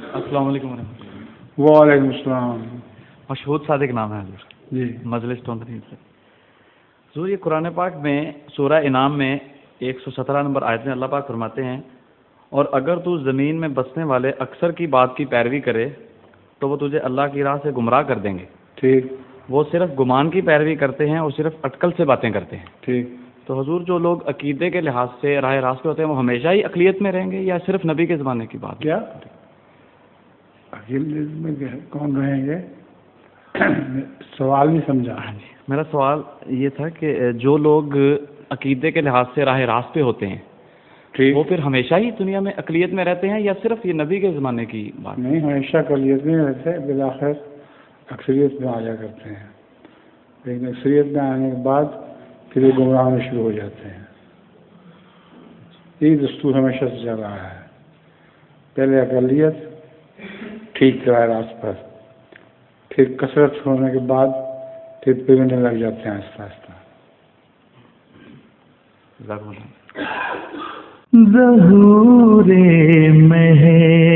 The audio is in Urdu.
السلام علیکم ورحمۃ اللہ۔ وعلیکم السلام۔ مشہود صادق نام ہے حضور، جی مجلس ٹونتری سے۔ حضور یہ قرآن پاک میں سورہ انعام میں 117 نمبر آیت میں اللہ پاک فرماتے ہیں، اور اگر تو زمین میں بسنے والے اکثر کی بات کی پیروی کرے تو وہ تجھے اللہ کی راہ سے گمراہ کر دیں گے۔ ٹھیک وہ صرف گمان کی پیروی کرتے ہیں اور صرف اٹکل سے باتیں کرتے ہیں۔ ٹھیک۔ تو حضور جو لوگ عقیدے کے لحاظ سے راہ راست پہ ہوتے ہیں وہ ہمیشہ ہی اقلیت میں رہیں گے یا صرف نبی کے زمانے کی بات؟ کیا اقلیت میں کون رہیں گے؟ سوال نہیں سمجھا۔ میرا سوال یہ تھا کہ جو لوگ عقیدے کے لحاظ سے راہ راست پہ ہوتے ہیں ٹھیک، وہ پھر ہمیشہ ہی دنیا میں اقلیت میں رہتے ہیں یا صرف یہ نبی کے زمانے کی بات؟ نہیں، ہمیشہ اقلیت میں رہتے، بالآخر اکثریت میں آ جا کرتے ہیں، لیکن اکثریت میں آنے کے بعد پھر یہ گمراہ ہونے شروع ہو جاتے ہیں۔ یہ دستور ہمیشہ سے چل رہا ہے، پہلے اقلیت ٹھیک راہ راست پر، پھر کثرت ہونے کے بعد پھر بگڑنے لگ جاتے ہیں آہستہ آہستہ۔ ظہور مہر